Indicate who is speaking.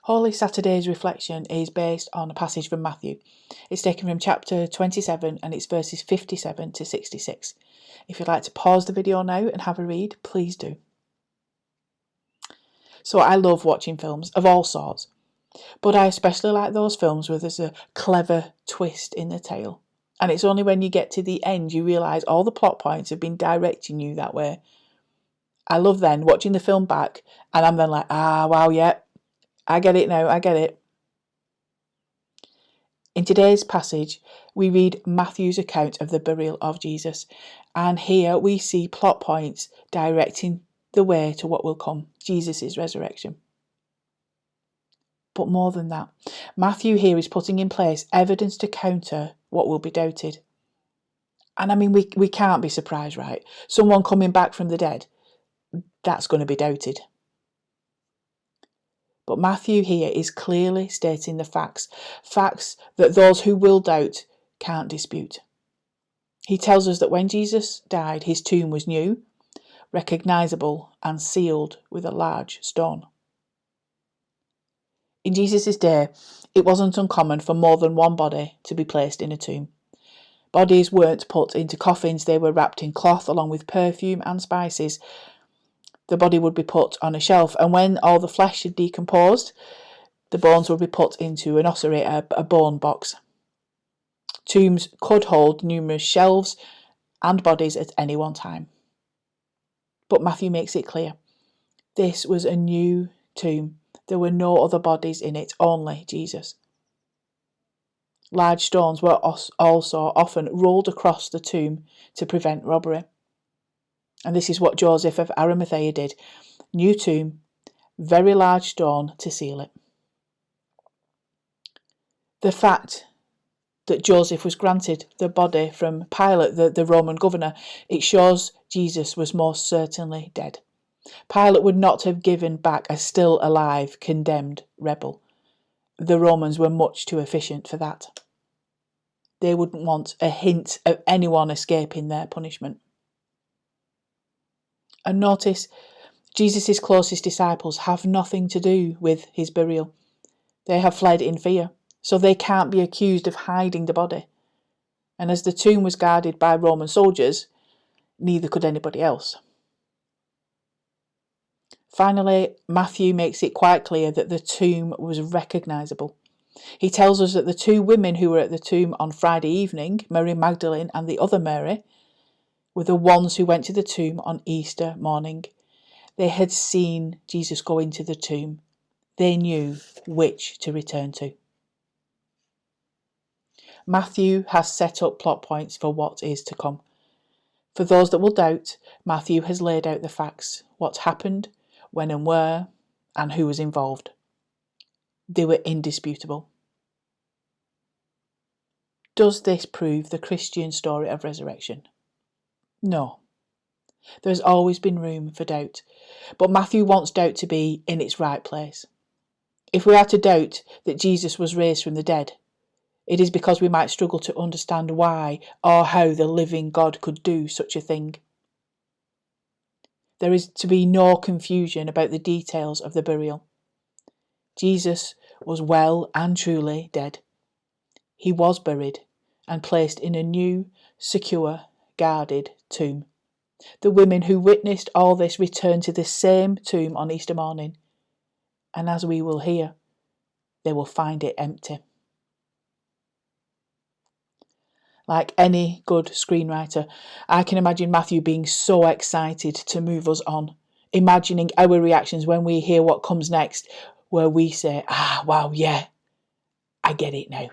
Speaker 1: Holy Saturday's reflection is based on a passage from Matthew. It's taken from chapter 27 and it's verses 57 to 66. If you'd like to pause the video now and have a read, please do. So I love watching films of all sorts, but I especially like those films where there's a clever twist in the tale. And it's only when you get to the end you realise all the plot points have been directing you that way. I love then watching the film back and I'm then like, wow, yeah, I get it now, I get it. In today's passage, we read Matthew's account of the burial of Jesus, and here we see plot points directing the way to what will come, Jesus' resurrection. But more than that, Matthew here is putting in place evidence to counter what will be doubted. And I mean, we can't be surprised, right? Someone coming back from the dead, that's going to be doubted. But Matthew here is clearly stating the facts that those who will doubt can't dispute. He tells us that when Jesus died, his tomb was new, recognisable and sealed with a large stone. In Jesus' day, it wasn't uncommon for more than one body to be placed in a tomb. Bodies weren't put into coffins, they were wrapped in cloth along with perfume and spices. The body would be put on a shelf, and when all the flesh had decomposed, the bones would be put into an ossuary, a bone box. Tombs could hold numerous shelves and bodies at any one time. But Matthew makes it clear, this was a new tomb. There were no other bodies in it, only Jesus. Large stones were also often rolled across the tomb to prevent robbery. And this is what Joseph of Arimathea did. New tomb, very large stone to seal it. The fact that Joseph was granted the body from Pilate, the Roman governor, it shows Jesus was most certainly dead. Pilate would not have given back a still alive, condemned rebel. The Romans were much too efficient for that. They wouldn't want a hint of anyone escaping their punishment. And notice, Jesus' closest disciples have nothing to do with his burial. They have fled in fear, so they can't be accused of hiding the body. And as the tomb was guarded by Roman soldiers, neither could anybody else. Finally, Matthew makes it quite clear that the tomb was recognisable. He tells us that the two women who were at the tomb on Friday evening, Mary Magdalene and the other Mary, were the ones who went to the tomb on Easter morning. They had seen Jesus go into the tomb. They knew which to return to. Matthew has set up plot points for what is to come. For those that will doubt, Matthew has laid out the facts, what happened, when and where, and who was involved. They were indisputable. Does this prove the Christian story of resurrection? No. There has always been room for doubt, but Matthew wants doubt to be in its right place. If we are to doubt that Jesus was raised from the dead, it is because we might struggle to understand why or how the living God could do such a thing. There is to be no confusion about the details of the burial. Jesus was well and truly dead. He was buried and placed in a new, secure, guarded tomb. The women who witnessed all this returned to the same tomb on Easter morning, and as we will hear, they will find it empty. Like any good screenwriter, I can imagine Matthew being so excited to move us on, imagining our reactions when we hear what comes next, where we say, wow, yeah, I get it now.